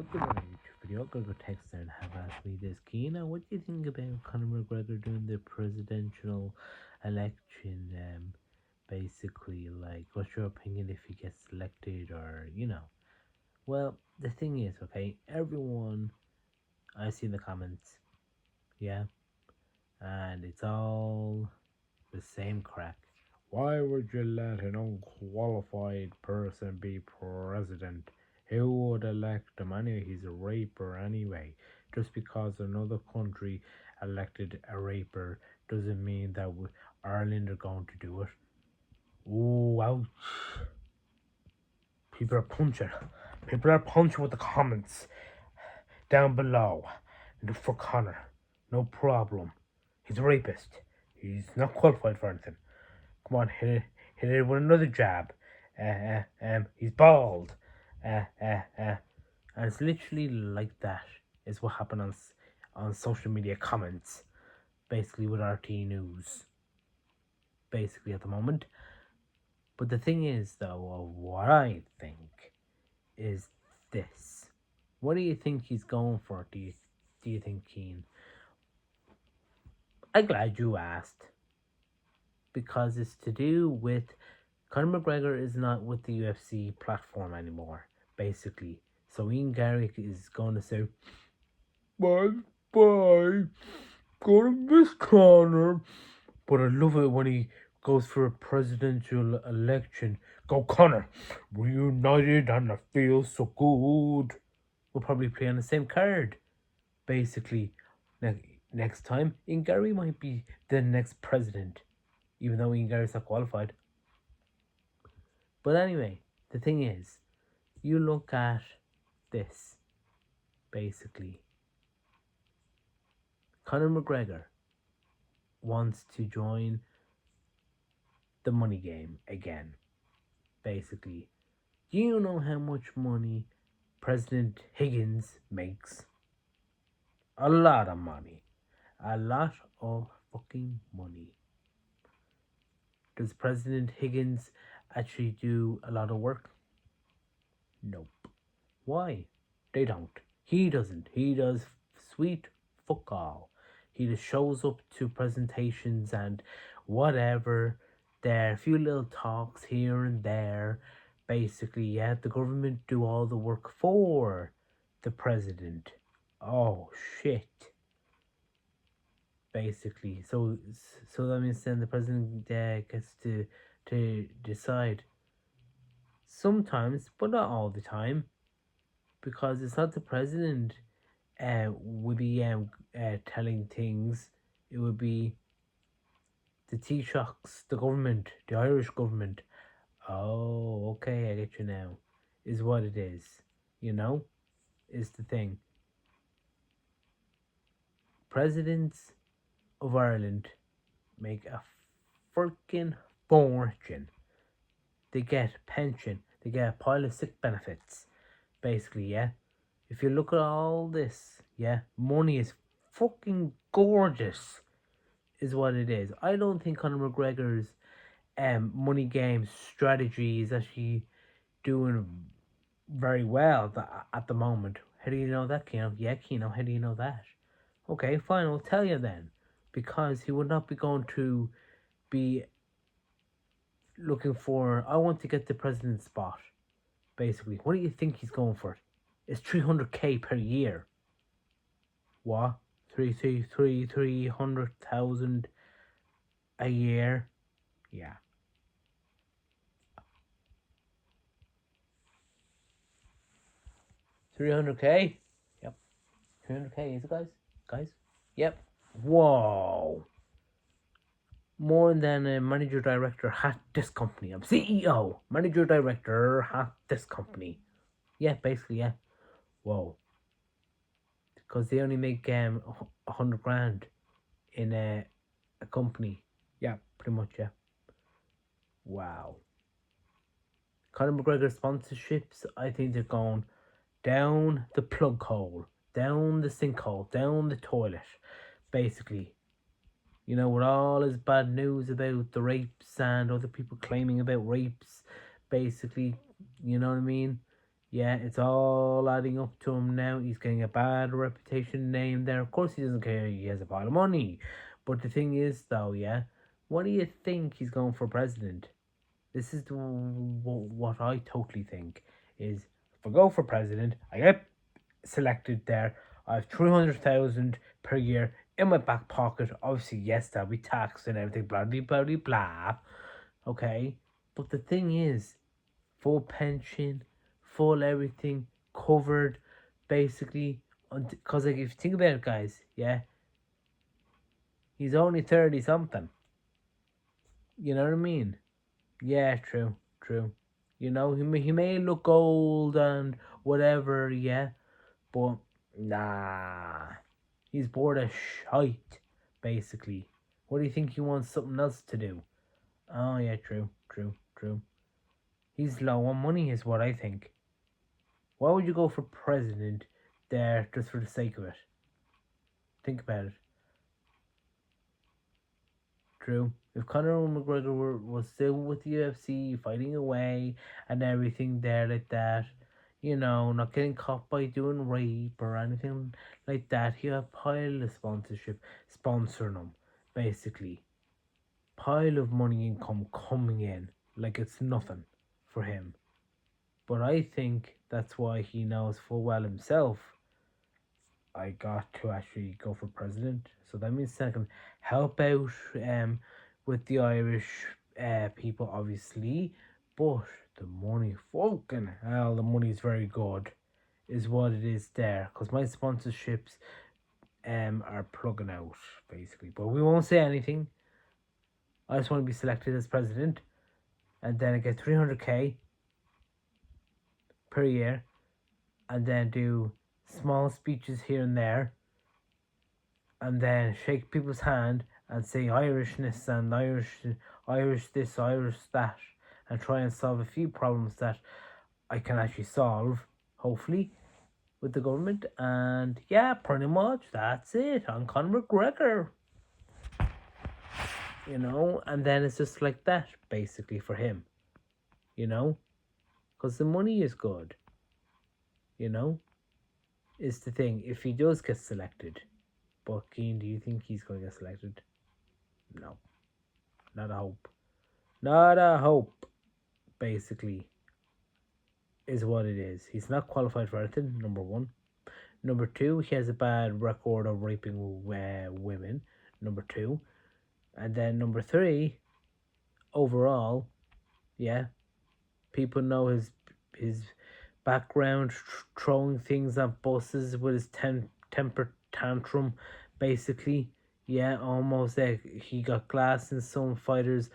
put them on a YouTube video. Google text there and have asked me this. Keena, what do you think about Conor McGregor doing the presidential election? Basically, like, what's your opinion if he gets elected, or Well, the thing is, okay, everyone I see in the comments, yeah, and it's all the same crack. Why would you let an unqualified person be president? Who would elect him anyway? He's a raper anyway. Just because another country elected a raper doesn't mean that Ireland are going to do it. Oh, ouch. People are punching. People are punching with the comments down below. For Connor, no problem. He's a rapist. He's not qualified for anything. Come on, hit it with another jab. He's bald. And it's literally like that. Is what happened on social media comments, basically with RT News, basically at the moment. But the thing is, though, what I think is this. What do you think he's going for? Do you think, Keen? I'm glad you asked, because it's to do with Conor McGregor is not with the UFC platform anymore, basically. So Ian Garrick is going to say, bye, gonna miss Conor. But I love it when he goes for a presidential election. Go Conor, reunited and I feel so good. We'll probably play on the same card, basically. Next time, Ian Gary might be the next president, even though Ian Gary's not qualified. But anyway, the thing is, you look at this, basically. Conor McGregor wants to join the money game again, basically. Do you know how much money President Higgins makes? A lot of money. A lot of fucking money. Does President Higgins actually do a lot of work? Nope. Why? They don't. He doesn't. He does sweet fuck all. He just shows up to presentations and whatever. There, a few little talks here and there. Basically, yeah, the government do all the work for the president. Oh shit. Basically, so that means then the president gets to decide sometimes, but not all the time, because it's not the president would be telling things. It would be the Taoiseachs, the government, the Irish government. Oh, okay, I get you now. Is what it is, is the thing. Presidents of Ireland make a freaking fortune. They get pension. They get a pile of sick benefits. Basically, yeah. If you look at all this, yeah, money is fucking gorgeous, is what it is. I don't think Conor McGregor's money game strategy is actually doing very well at the moment. How do you know that, Keno? Yeah, Keno, how do you know that? Okay, fine, I'll tell you then. Because he would not be going to be looking for, I want to get the president's spot, basically. What do you think he's going for? It's 300k per year. What? 300,000 a year? Yeah. 300k? Yep. 300k, is it, guys? Guys? Yep. Whoa. More than a manager director at this company. I'm CEO. Manager director at this company. Yeah, basically, yeah. Whoa. Because they only make 100 grand in a company. Yeah, pretty much, yeah. Wow. Conor McGregor sponsorships, I think they're going down the plug hole, down the sinkhole, down the toilet, basically. With all his bad news about the rapes and other people claiming about rapes, basically, you know what I mean? Yeah, it's all adding up to him now. He's getting a bad reputation name there. Of course, he doesn't care. He has a pile of money. But the thing is, though, yeah, what do you think he's going for president? This is what I totally think is if I go for president, I get selected there. I have 300,000 per year in my back pocket. Obviously, yes, that'll be taxed and everything, blah, blah, blah, blah, blah. Okay? But the thing is, full pension, full everything, covered, basically. Because, like, if you think about it, guys, yeah, he's only 30 something. You know what I mean? Yeah, true, true. You know, he may look old and whatever, yeah, but nah. He's bored of shite, basically. What do you think he wants something else to do? Oh, yeah, true, true, true. He's low on money, is what I think. Why would you go for president there just for the sake of it? Think about it. True. If Conor McGregor was still with the UFC, fighting away and everything there like that, not getting caught by doing rape or anything like that, he had a pile of sponsorship sponsoring him, basically. Pile of money income coming in like it's nothing for him. But I think that's why he knows full well himself I got to actually go for president. So that means I can help out with the Irish people, obviously. But the money, fucking hell, the money is very good, is what it is there. Because my sponsorships are plugging out, basically. But we won't say anything. I just want to be selected as president. And then I get 300k per year. And then do small speeches here and there and then shake people's hand and say Irishness and Irish this, Irish that, and try and solve a few problems that I can actually solve, hopefully, with the government. And yeah, pretty much that's it. I'm Conor McGregor, and then it's just like that, basically, for him, because the money is good, you know, is the thing. If he does get selected, but Keane, do you think he's going to get selected? No, not a hope. Not a hope, basically, is what it is. He's not qualified for anything, number one. Number two, he has a bad record of raping women, number two. And then number three, overall, yeah, people know his background, throwing things at buses with his temper tantrum, basically. Yeah, almost like he got glass in some fighters'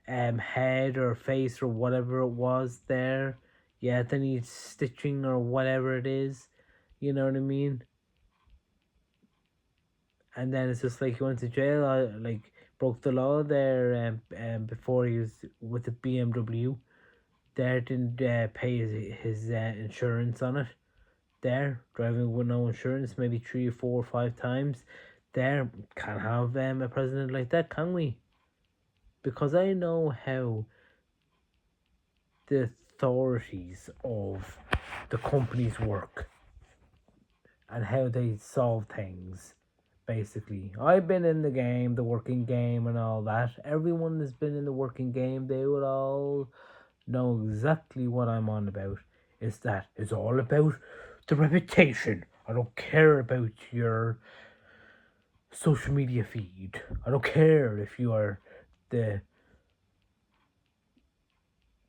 head or face or whatever it was there. Yeah, then he's stitching or whatever it is. You know what I mean? And then it's just like he went to jail, like broke the law there before he was with the BMW. There didn't pay his insurance on it. There, driving with no insurance, maybe 3 or 4 or 5 times. There, can't have a president like that, can we? Because I know how the authorities of the companies work and how they solve things. Basically, I've been in the game, the working game, and all that. Everyone has been in the working game. They would all know exactly what I'm on about. Is that it's all about the reputation. I don't care about your social media feed. I don't care if you are the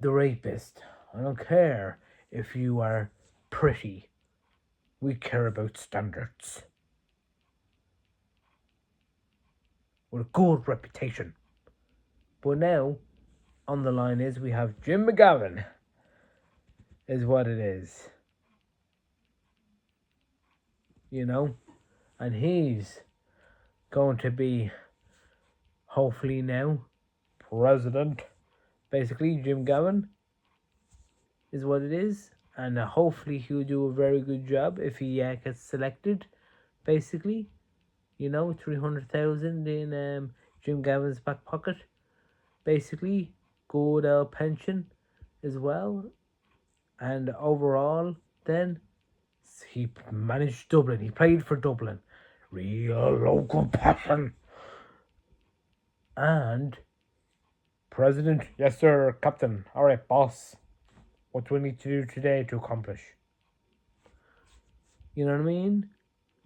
rapist. I don't care if you are pretty. We care about standards. With a good reputation. But now, on the line is we have Jim McGavin. Is what it is. And he's going to be, hopefully now, president. Basically, Jim Gavin is what it is. And hopefully he'll do a very good job if he gets selected, basically. 300,000 in Jim Gavin's back pocket, basically. Good pension as well. And overall, then he managed Dublin. He played for Dublin. Real local passion. And President, yes sir, Captain. Alright, boss. What do we need to do today to accomplish? You know what I mean?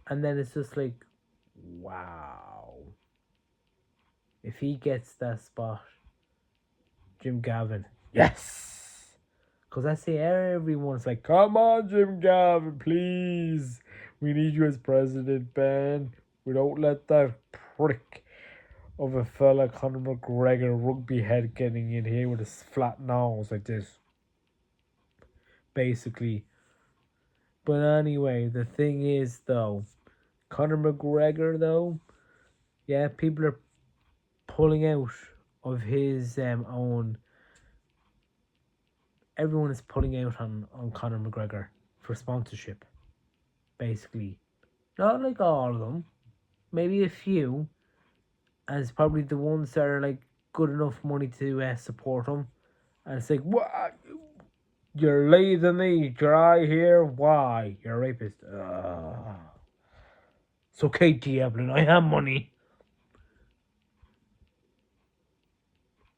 And then it's just like, wow. If he gets that spot, Jim Gavin, yes! Because I see everyone's like, come on, Jim Gavin, please. We need you as president, Ben. We don't let that prick of a fella, Conor McGregor, rugby head, getting in here with his flat nose like this. Basically. But anyway, the thing is, though, Conor McGregor, though, yeah, people are pulling out of his own. Everyone is pulling out on Conor McGregor for sponsorship, basically. Not like all of them, maybe a few, and it's probably the ones that are like good enough money to support him. And it's like, what? You're leaving me dry here? Why? You're a rapist. It's okay, Diablo, I have money.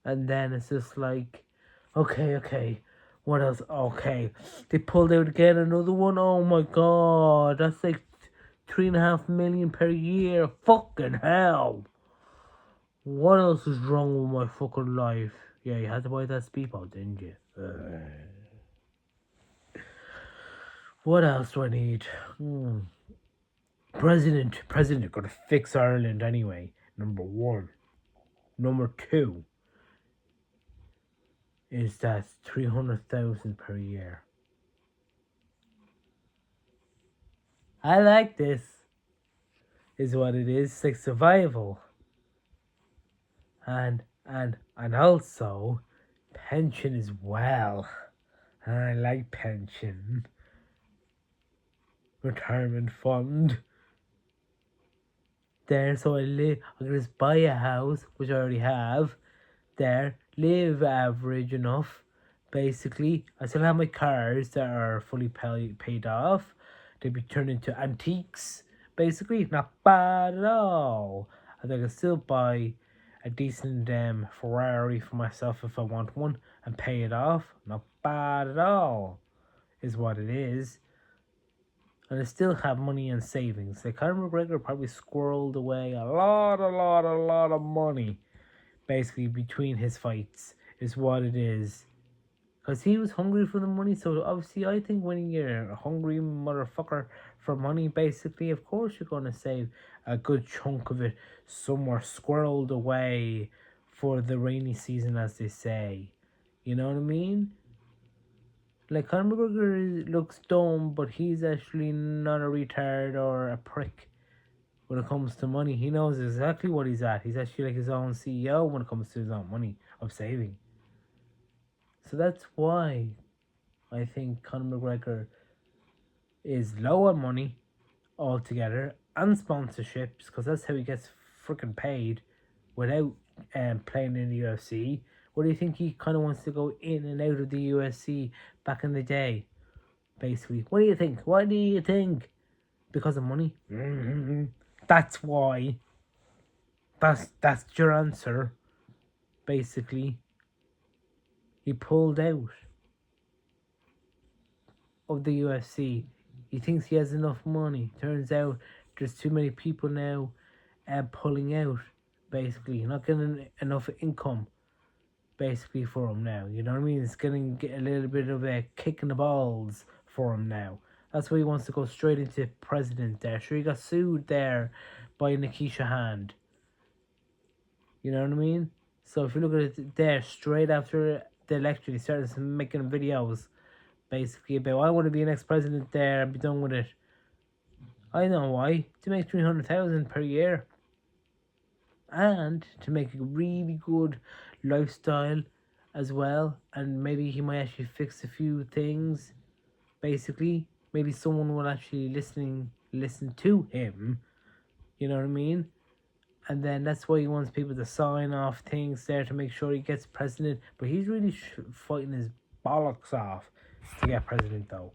And then it's just like, okay, what else? Okay, they pulled out again another one. Oh my god, that's like 3.5 million per year. Fucking hell. What else is wrong with my fucking life? Yeah, you had to buy that speedball, didn't you? What else do I need? President, gotta fix Ireland anyway. Number one. Number two is that 300,000 per year. I like this. Is what it is. It's like survival. And also pension as well. I like pension. Retirement fund. There, so I can just buy a house, which I already have. There, live average enough. Basically, I still have my cars that are fully paid off. They'd be turned into antiques. Basically, not bad at all. I think I can still buy a decent Ferrari for myself if I want one and pay it off. Not bad at all, is what it is. And I still have money in savings. Like Conor McGregor probably squirreled away a lot of money, basically between his fights, is what it is. Because he was hungry for the money, so obviously I think when you're a hungry motherfucker for money, basically, of course you're going to save a good chunk of it somewhere squirreled away for the rainy season, as they say. You know what I mean? Like, Conor McGregor looks dumb, but he's actually not a retard or a prick when it comes to money. He knows exactly what he's at. He's actually like his own CEO when it comes to his own money of saving. So that's why I think Conor McGregor is low on money altogether and sponsorships, because that's how he gets freaking paid without playing in the UFC. What do you think he kind of wants to go in and out of the UFC back in the day? Basically, what do you think? What do you think? Because of money? That's why. That's your answer. Basically, he pulled out of the UFC. He thinks he has enough money. Turns out there's too many people now pulling out. Basically, not getting enough income. Basically, for him now, you know what I mean? It's getting a little bit of a kick in the balls for him now. That's why he wants to go straight into president there. Sure, he got sued there by Nikisha Hand. You know what I mean? So if you look at it there, straight after the election, he started making videos basically about, I want to be the next president there and be done with it. I know why. To make 300,000 per year. And to make a really good lifestyle as well. And maybe he might actually fix a few things. Basically, maybe someone will actually listen to him. You know what I mean? And then that's why he wants people to sign off things there to make sure he gets president. But he's really fighting his bollocks off, to get president though.